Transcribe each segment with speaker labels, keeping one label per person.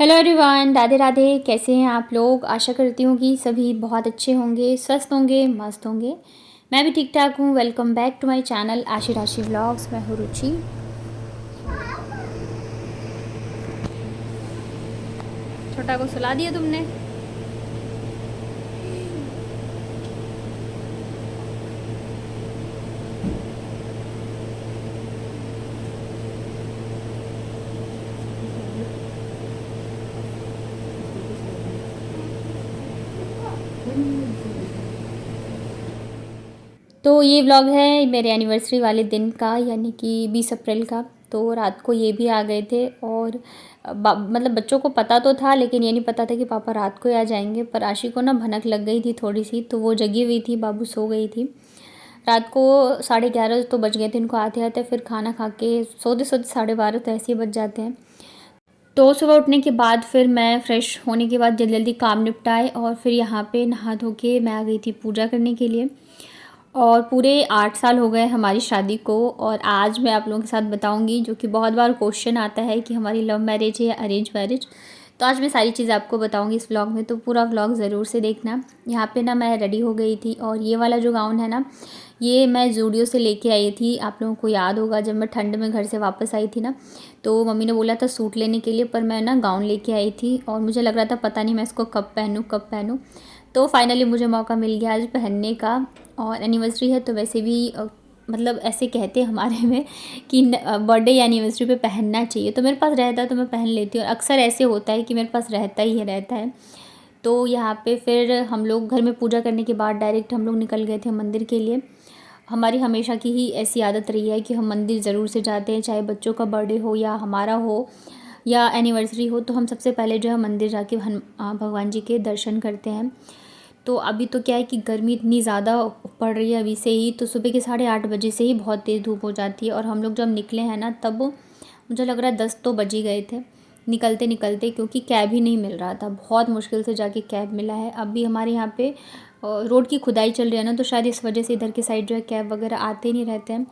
Speaker 1: Hello everyone, Radhe Radhe. कैसे हैं आप लोग? आशा करती हूँ कि सभी बहुत अच्छे होंगे, स्वस्थ होंगे, मस्त होंगे। मैं भी ठीक ठाक हूँ। Welcome back to my channel Aashi Rashi vlogs. मैं हूँ रुचि। छोटा को सुला दिया तुमने? तो ये व्लॉग है मेरे एनिवर्सरी वाले दिन का, यानी कि 20 अप्रैल का। तो रात को ये भी आ गए थे और मतलब बच्चों को पता तो था, लेकिन ये नहीं पता था कि पापा रात को ही आ जाएंगे। पर आशी को ना भनक लग गई थी थोड़ी सी, तो वो जगी हुई थी, बाबू सो गई थी। रात को 11:30 तो बज गए थे इनको आते आते। फिर खाना खा के सोते सोते 12:30 तो ऐसे ही बज जाते हैं। तो सुबह उठने के बाद फिर मैं फ़्रेश होने के बाद जल्दी जल्दी काम निपटाए और फिर यहाँ पे नहा धो के मैं आ गई थी पूजा करने के लिए। और पूरे 8 साल हो गए हमारी शादी को। और आज मैं आप लोगों के साथ बताऊंगी, जो कि बहुत बार क्वेश्चन आता है कि हमारी लव मैरिज है या अरेंज मैरिज। तो आज मैं सारी चीज़ें आपको बताऊंगी इस व्लॉग में, तो पूरा व्लॉग ज़रूर से देखना। यहाँ पे ना मैं रेडी हो गई थी और ये वाला जो गाउन है ना, ये मैं ज़ूडियो से लेके आई थी। आप लोगों को याद होगा जब मैं ठंड में घर से वापस आई थी ना, तो मम्मी ने बोला था सूट लेने के लिए, पर मैं ना गाउन लेके आई थी और मुझे लग रहा था पता नहीं मैं इसको कब पहनूँ। तो फाइनली मुझे मौका मिल गया आज पहनने का। और एनिवर्सरी है तो वैसे भी मतलब ऐसे कहते हैं हमारे में कि बर्थडे या एनिवर्सरी पे पहनना चाहिए। तो मेरे पास रहता है तो मैं पहन लेती हूँ, और अक्सर ऐसे होता है कि मेरे पास रहता है। तो यहाँ पे फिर हम लोग घर में पूजा करने के बाद डायरेक्ट हम लोग निकल गए थे मंदिर के लिए। हमारी हमेशा की ही ऐसी आदत रही है कि हम मंदिर ज़रूर से जाते हैं, चाहे बच्चों का बर्थडे हो या हमारा हो या एनिवर्सरी हो। तो हम सबसे पहले जो है मंदिर जाके भगवान जी के दर्शन करते हैं। तो अभी तो क्या है कि गर्मी इतनी ज़्यादा पड़ रही है अभी से ही, तो सुबह के 8:30 से ही बहुत तेज़ धूप हो जाती है। और हम लोग जब निकले हैं ना, तब मुझे लग रहा है 10 तो बज ही गए थे निकलते निकलते, क्योंकि कैब ही नहीं मिल रहा था। बहुत मुश्किल से जाके कैब मिला है। अभी हमारे यहाँ पे रोड की खुदाई चल रही है ना, तो शायद इस वजह से इधर की साइड जो है कैब वगैरह आते नहीं रहते हैं।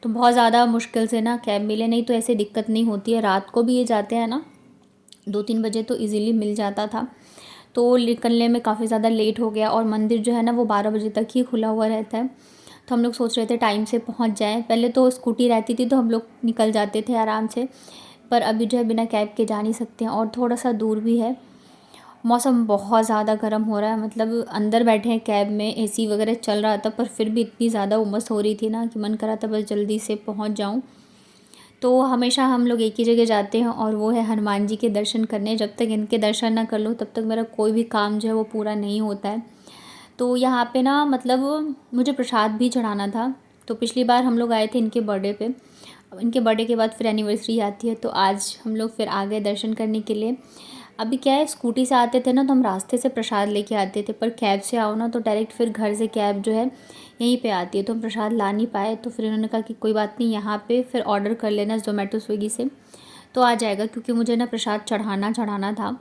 Speaker 1: तो बहुत ज़्यादा मुश्किल से ना कैब मिले, नहीं तो ऐसे दिक्कत नहीं होती है। रात को भी ये जाते हैं ना 2-3 बजे, तो इजीली मिल जाता था। तो निकलने में काफ़ी ज़्यादा लेट हो गया। और मंदिर जो है ना वो 12 बजे तक ही खुला हुआ रहता है। तो हम लोग सोच रहे थे टाइम से पहुंच जाएं। पहले तो स्कूटी रहती थी तो हम लोग निकल जाते थे आराम से, पर अभी जो है बिना कैब के जा नहीं सकते हैं और थोड़ा सा दूर भी है। मौसम बहुत ज़्यादा गर्म हो रहा है, मतलब अंदर बैठे हैं कैब में, एसी वगैरह चल रहा था, पर फिर भी इतनी ज़्यादा उमस हो रही थी ना कि मन करा था बस जल्दी से पहुंच जाऊं। तो हमेशा हम लोग एक ही जगह जाते हैं और वो है हनुमान जी के दर्शन करने। जब तक इनके दर्शन ना कर लो तब तक मेरा कोई भी काम जो है वो पूरा नहीं होता है। तो यहाँ पे ना मतलब मुझे प्रसाद भी चढ़ाना था। तो पिछली बार हम लोग आए थे इनके बर्थडे पे, अब इनके बर्थडे के बाद फिर एनिवर्सरी आती है, तो आज हम लोग फिर आ गए दर्शन करने के लिए। अभी क्या है, स्कूटी से आते थे ना तो हम रास्ते से प्रसाद लेके आते थे, पर कैब से आओ ना तो डायरेक्ट फिर घर से कैब जो है यहीं पे आती है, तो हम प्रसाद ला नहीं पाए। तो फिर उन्होंने कहा कि कोई बात नहीं, यहाँ पे फिर ऑर्डर कर लेना ज़ोमेटो स्विगी से, तो आ जाएगा, क्योंकि मुझे ना प्रसाद चढ़ाना था।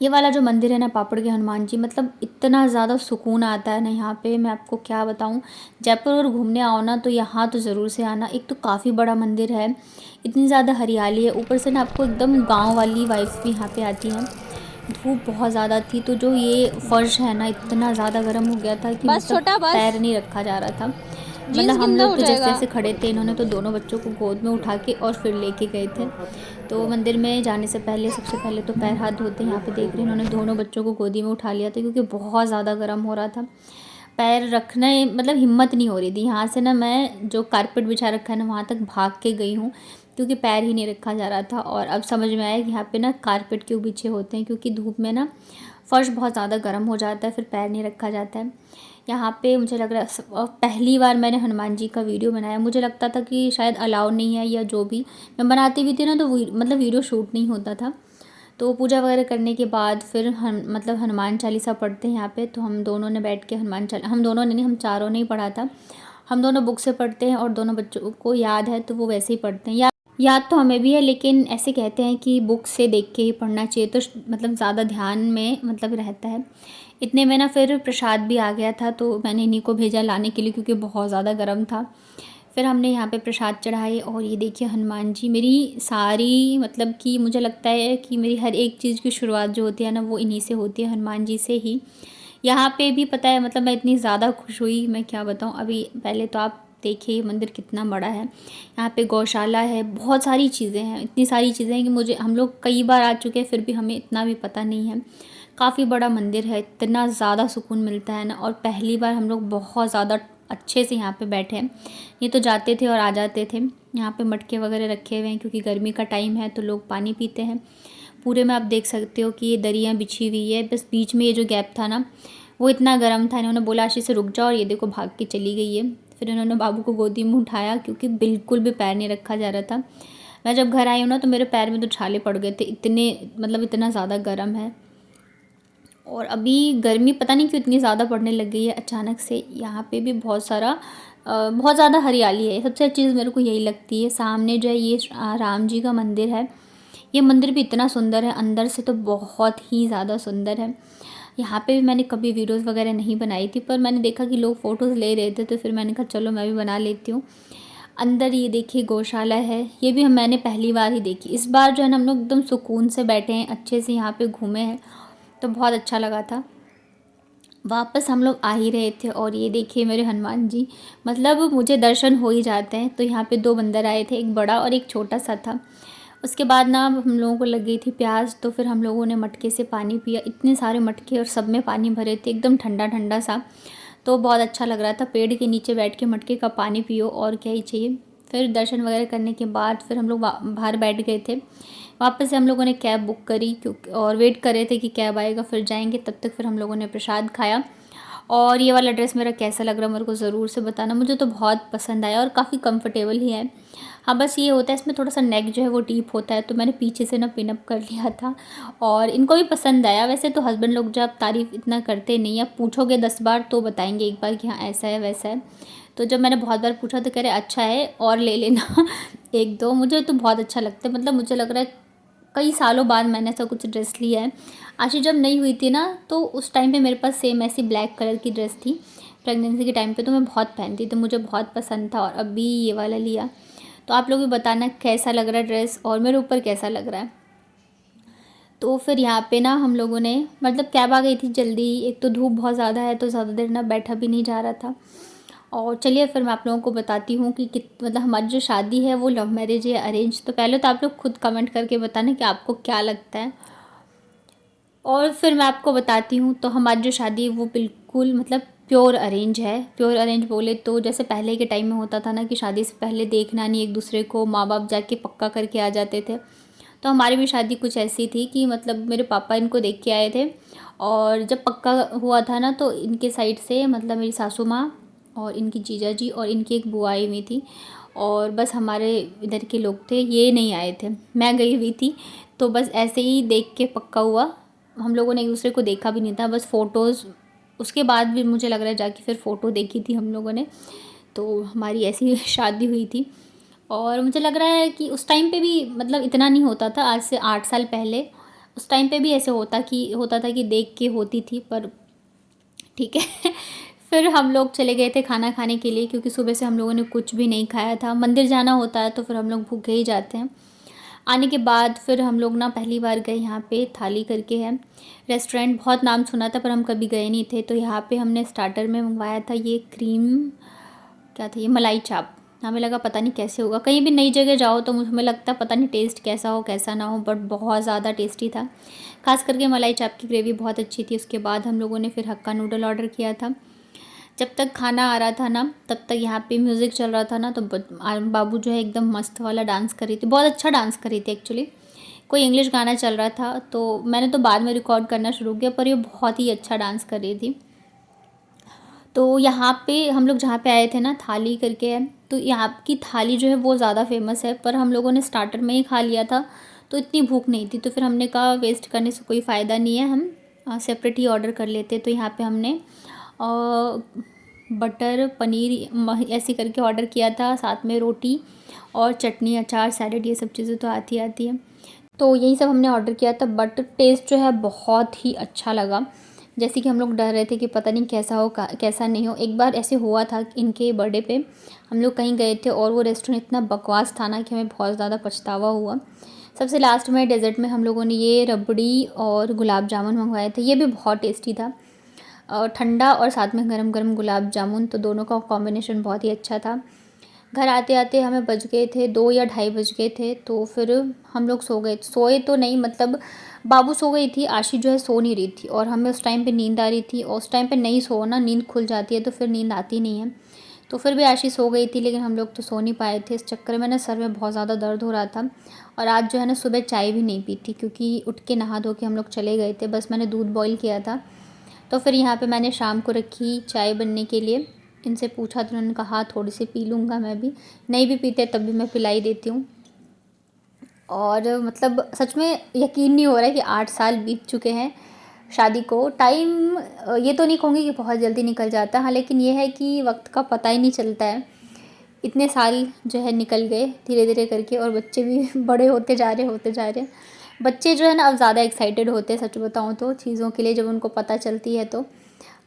Speaker 1: ये वाला जो मंदिर है ना पापड़ के हनुमान जी, मतलब इतना ज़्यादा सुकून आता है ना यहाँ पे, मैं आपको क्या बताऊँ। जयपुर अगर घूमने आओ ना तो यहाँ तो ज़रूर से आना। एक तो काफ़ी बड़ा मंदिर है, इतनी ज़्यादा हरियाली है, ऊपर से ना आपको एकदम गांव वाली वाइब्स भी यहाँ पे आती हैं। धूप बहुत ज़्यादा थी, तो जो ये फर्श है ना इतना ज़्यादा गर्म हो गया था कि
Speaker 2: बस
Speaker 1: मतलब
Speaker 2: छोटा बस।
Speaker 1: पैर नहीं रखा जा रहा था। मतलब
Speaker 2: जीन्स
Speaker 1: हम
Speaker 2: गंदा
Speaker 1: लोग
Speaker 2: हो
Speaker 1: तो जैसे
Speaker 2: जाएगा।
Speaker 1: जैसे खड़े थे, इन्होंने तो दोनों बच्चों को गोद में उठा के और फिर लेके गए थे। तो मंदिर में जाने से पहले सबसे पहले तो पैर हाथ धोते हैं। यहाँ पे देख रहे हैं इन्होंने दोनों बच्चों को गोदी में उठा लिया था, क्योंकि बहुत ज़्यादा गर्म हो रहा था। पैर रखने मतलब हिम्मत नहीं हो रही थी। यहाँ से ना मैं जो कारपेट बिछा रखा है ना वहाँ तक भाग के गई हूँ, क्योंकि पैर ही नहीं रखा जा रहा था। और अब समझ में आया कि यहाँ पे ना कारपेट क्यों बिछे होते हैं, क्योंकि धूप में ना फ़र्श बहुत ज़्यादा गर्म हो जाता है, फिर पैर नहीं रखा जाता है। यहाँ पे मुझे लग रहा है पहली बार मैंने हनुमान जी का वीडियो बनाया। मुझे लगता था कि शायद अलाउ नहीं है या जो भी, मैं बनाती भी थी ना तो मतलब वीडियो शूट नहीं होता था। तो पूजा वगैरह करने के बाद फिर हम मतलब हनुमान चालीसा पढ़ते हैं यहाँ पे। तो हम दोनों ने बैठ के हम दोनों ने नहीं, हम चारों ने ही पढ़ा था। हम दोनों बुक से पढ़ते हैं और दोनों बच्चों को याद है तो वो वैसे ही पढ़ते हैं। याद तो हमें भी है, लेकिन ऐसे कहते हैं कि बुक से देख के ही पढ़ना चाहिए, तो मतलब ज़्यादा ध्यान में मतलब रहता है। इतने में ना फिर प्रसाद भी आ गया था, तो मैंने इन्हीं को भेजा लाने के लिए, क्योंकि बहुत ज़्यादा गर्म था। फिर हमने यहाँ पे प्रसाद चढ़ाए और ये देखिए हनुमान जी मेरी सारी मतलब कि मुझे लगता है कि मेरी हर एक चीज़ की शुरुआत जो होती है ना वो इन्हीं से होती है, हनुमान जी से ही। यहाँ पे भी पता है मतलब मैं इतनी ज़्यादा खुश हुई, मैं क्या बताऊँ। अभी पहले तो आप देखिए ये मंदिर कितना बड़ा है, यहाँ पे गौशाला है, बहुत सारी चीज़ें हैं, इतनी सारी चीज़ें हैं कि मुझे हम लोग कई बार आ चुके हैं फिर भी हमें इतना भी पता नहीं है। काफ़ी बड़ा मंदिर है, इतना ज़्यादा सुकून मिलता है ना। और पहली बार हम लोग बहुत ज़्यादा अच्छे से यहाँ पे बैठे हैं। ये तो जाते थे और आ जाते थे। यहाँ पे मटके वगैरह रखे हुए हैं क्योंकि गर्मी का टाइम है तो लोग पानी पीते हैं। पूरे में आप देख सकते हो कि ये दरियाँ बिछी हुई है, बस बीच में ये जो गैप था ना वो इतना गर्म था, इन्होंने बोला आशीष से रुक जाओ और ये देखो भाग के चली गई है। फिर इन्होंने बाबू को गोदी में उठाया क्योंकि बिल्कुल भी पैर नहीं रखा जा रहा था। मैं जब घर आई हूँ ना तो मेरे पैर में तो छाले पड़ गए थे, इतने मतलब इतना ज़्यादा गर्म है। और अभी गर्मी पता नहीं क्यों इतनी ज़्यादा पड़ने लग गई है अचानक से। यहाँ पे भी बहुत सारा बहुत ज़्यादा हरियाली है, सबसे अच्छी चीज़ मेरे को यही लगती है। सामने जो है ये राम जी का मंदिर है, ये मंदिर भी इतना सुंदर है, अंदर से तो बहुत ही ज़्यादा सुंदर है। यहाँ पे भी मैंने कभी वीडियोज़ वगैरह नहीं बनाई थी पर मैंने देखा कि लोग फ़ोटोज़ ले रहे थे तो फिर मैंने कहा चलो मैं भी बना लेती हूँ। अंदर ये देखिए गौशाला है, ये भी मैंने पहली बार ही देखी। इस बार जो है ना हम लोग एकदम सुकून से बैठे हैं, अच्छे से यहाँ पे घूमे हैं तो बहुत अच्छा लगा था। वापस हम लोग आ ही रहे थे और ये देखिए मेरे हनुमान जी, मतलब मुझे दर्शन हो ही जाते हैं। तो यहाँ पे 2 बंदर आए थे, एक बड़ा और एक छोटा सा था। उसके बाद ना हम लोगों को लग गई थी प्यास तो फिर हम लोगों ने मटके से पानी पिया, इतने सारे मटके और सब में पानी भरे थे, एकदम ठंडा ठंडा सा। तो बहुत अच्छा लग रहा था, पेड़ के नीचे बैठ के मटके का पानी पियो और क्या ही चाहिए। फिर दर्शन वगैरह करने के बाद फिर हम लोग बाहर बैठ गए थे। वापस से हम लोगों ने कैब बुक करी क्योंकि और वेट कर रहे थे कि कैब आएगा फिर जाएंगे, तब तक फिर हम लोगों ने प्रसाद खाया। और ये वाला ड्रेस मेरा कैसा लग रहा है मेरे को ज़रूर से बताना, मुझे तो बहुत पसंद आया और काफ़ी कंफर्टेबल ही है। हाँ बस ये होता है इसमें थोड़ा सा नेक जो है वो डीप होता है तो मैंने पीछे से ना पिनअप कर लिया था और इनको भी पसंद आया। वैसे तो हस्बैंड लोग जब तारीफ़ इतना करते नहीं, आप पूछोगे 10 बार तो बताएंगे एक बार कि हाँ ऐसा है वैसा है। तो जब मैंने बहुत बार पूछा तो कह रहे अच्छा है और ले लेना एक दो। मुझे तो बहुत अच्छा लगता है, मतलब मुझे लग रहा है कई सालों बाद मैंने ऐसा कुछ ड्रेस लिया है। आशी जब नहीं हुई थी ना तो उस टाइम पे मेरे पास सेम ऐसी ब्लैक कलर की ड्रेस थी प्रेगनेंसी के टाइम पे, तो मैं बहुत पहनती तो मुझे बहुत पसंद था और अभी ये वाला लिया। तो आप लोग भी बताना कैसा लग रहा है ड्रेस और मेरे ऊपर कैसा लग रहा है। तो फिर यहाँ पे ना हम लोगों ने मतलब कैब आ गई थी जल्दी, एक तो धूप बहुत ज़्यादा है तो ज़्यादा देर ना बैठा भी नहीं जा रहा था। और चलिए फिर मैं आप लोगों को बताती हूँ कि मतलब हमारी जो शादी है वो लव मैरिज है अरेंज। तो पहले तो आप लोग खुद कमेंट करके बताना कि आपको क्या लगता है और फिर मैं आपको बताती हूँ। तो हमारी जो शादी है वो बिल्कुल मतलब प्योर अरेंज है। प्योर अरेंज बोले तो जैसे पहले के टाइम में होता था ना कि शादी से पहले देखना नहीं एक दूसरे को, माँ बाप जाके पक्का करके आ जाते थे। तो हमारी भी शादी कुछ ऐसी थी कि मतलब मेरे पापा इनको देख के आए थे और जब पक्का हुआ था ना तो इनके साइड से मतलब मेरी सासू माँ और इनकी जीजा जी और इनकी एक बुआ आई हुई थी और बस हमारे इधर के लोग थे, ये नहीं आए थे, मैं गई हुई थी। तो बस ऐसे ही देख के पक्का हुआ, हम लोगों ने एक दूसरे को देखा भी नहीं था, बस फ़ोटोज़ उसके बाद भी मुझे लग रहा है जाके फिर फ़ोटो देखी थी हम लोगों ने। तो हमारी ऐसी शादी हुई थी और मुझे लग रहा है कि उस टाइम पे भी मतलब इतना नहीं होता था, आज से 8 साल पहले उस टाइम पे भी ऐसे होता था कि देख के होती थी, पर ठीक है फिर हम लोग चले गए थे खाना खाने के लिए क्योंकि सुबह से हम लोगों ने कुछ भी नहीं खाया था। मंदिर जाना होता है तो फिर हम लोग भूखे ही जाते हैं। आने के बाद फिर हम लोग ना पहली बार गए, यहाँ पे थाली करके है रेस्टोरेंट, बहुत नाम सुना था पर हम कभी गए नहीं थे। तो यहाँ पे हमने स्टार्टर में मंगवाया था ये क्रीम, क्या था ये, मलाई चाप। हमें लगा पता नहीं कैसे होगा, कहीं भी नई जगह जाओ तो हमें लगता पता नहीं टेस्ट कैसा हो कैसा ना हो, बट बहुत ज़्यादा टेस्टी था। खास करके मलाई चाप की ग्रेवी बहुत अच्छी थी। उसके बाद हम लोगों ने फिर हक्का नूडल ऑर्डर किया था। जब तक खाना आ रहा था ना तब तक यहाँ पे म्यूज़िक चल रहा था ना, तो बाबू जो है एकदम मस्त वाला डांस कर रही थी, बहुत अच्छा डांस कर रही थी एक्चुअली। कोई इंग्लिश गाना चल रहा था तो मैंने तो बाद में रिकॉर्ड करना शुरू किया, पर ये बहुत ही अच्छा डांस कर रही थी। तो यहाँ पे हम लोग जहाँ पे आए थे ना थाली करके है, तो यहाँ की थाली जो है वो ज़्यादा फेमस है, पर हम लोगों ने स्टार्टर में ही खा लिया था तो इतनी भूख नहीं थी। तो फिर हमने कहा वेस्ट करने से कोई फ़ायदा नहीं है, हम सेपरेट ही ऑर्डर कर लेते। तो यहाँ पे हमने बटर पनीर ऐसे करके ऑर्डर किया था, साथ में रोटी और चटनी अचार सैलेड, ये सब चीज़ें तो आती है। तो यही सब हमने ऑर्डर किया था, बट टेस्ट जो है बहुत ही अच्छा लगा। जैसे कि हम लोग डर रहे थे कि पता नहीं कैसा हो कैसा नहीं हो। एक बार ऐसे हुआ था इनके बर्थडे पे हम लोग कहीं गए थे और वो रेस्टोरेंट इतना बकवास था ना कि हमें बहुत ज़्यादा पछतावा हुआ। सबसे लास्ट में डेज़र्ट में हम लोगों ने ये रबड़ी और गुलाब जामुन मंगवाए थे, ये भी बहुत टेस्टी था। ठंडा और साथ में गरम-गरम गुलाब जामुन, तो दोनों का कॉम्बिनेशन बहुत ही अच्छा था। घर आते-आते हमें बज गए थे 2 या ढाई बज गए थे, तो फिर हम लोग सो गए। सोए तो नहीं, मतलब बाबू सो गई थी, आशी जो है सो नहीं रही थी और हमें उस टाइम पे नींद आ रही थी और उस टाइम पे नहीं सो ना, नींद खुल जाती है तो फिर नींद आती नहीं है। तो फिर भी आशी सो गई थी, लेकिन हम लोग तो सो नहीं पाए थे। इस चक्कर में ना सर में बहुत ज़्यादा दर्द हो रहा था और आज जो है ना सुबह चाय भी नहीं पी थी, क्योंकि उठ के नहा धो के हम लोग चले गए थे। बस मैंने दूध बॉईल किया था, तो फिर यहाँ पे मैंने शाम को रखी चाय बनने के लिए। इनसे पूछा तो उन्होंने कहा थोड़ी सी पी लूँगा मैं भी, नहीं भी पीते तब भी मैं पिलाई देती हूँ। और मतलब सच में यकीन नहीं हो रहा है कि 8 साल बीत चुके हैं शादी को। टाइम ये तो नहीं कहूँगी कि बहुत जल्दी निकल जाता है, हाँ, लेकिन ये है कि वक्त का पता ही नहीं चलता है। इतने साल जो है निकल गए धीरे धीरे करके और बच्चे भी बड़े होते जा रहे बच्चे जो है ना अब ज़्यादा एक्साइटेड होते हैं, सच बताऊँ तो चीज़ों के लिए जब उनको पता चलती है तो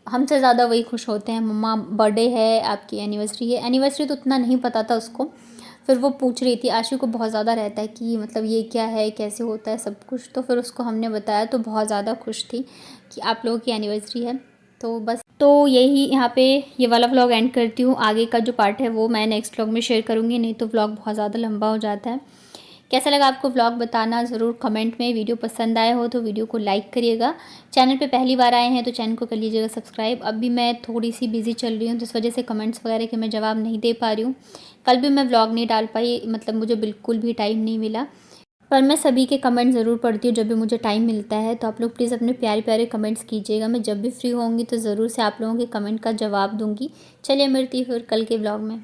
Speaker 1: हमसे ज़्यादा वही खुश होते हैं। मम्मा बर्थडे है, आपकी एनिवर्सरी है। एनिवर्सरी तो उतना नहीं पता था उसको, फिर वो पूछ रही थी। आशु को बहुत ज़्यादा रहता है कि मतलब ये क्या है, कैसे होता है सब कुछ, तो फिर उसको हमने बताया तो बहुत ज़्यादा खुश थी कि आप लोगों की एनिवर्सरी है। तो बस, तो यही यहाँ पे ये वाला व्लॉग एंड करती हूँ। आगे का जो पार्ट है वो मैं नेक्स्ट व्लॉग में शेयर करूँगी, नहीं तो व्लॉग बहुत ज़्यादा लंबा हो जाता है। कैसा लगा आपको व्लॉग बताना ज़रूर कमेंट में। वीडियो पसंद आया हो तो वीडियो को लाइक करिएगा। चैनल पे पहली बार आए हैं तो चैनल को कर लीजिएगा सब्सक्राइब। अब भी मैं थोड़ी सी बिज़ी चल रही हूँ, तो इस वजह से कमेंट्स वगैरह के मैं जवाब नहीं दे पा रही हूँ। कल भी मैं व्लॉग नहीं डाल पाई, मतलब मुझे बिल्कुल भी टाइम नहीं मिला। पर मैं सभी के कमेंट ज़रूर पढ़ती हूँ जब भी मुझे टाइम मिलता है। तो आप लोग प्लीज़ अपने प्यारे प्यारे कमेंट्स कीजिएगा। मैं जब भी फ्री होंगी तो ज़रूर से आप लोगों के कमेंट का जवाब दूँगी। चलिए मिलती हूँ फिर कल के व्लॉग में।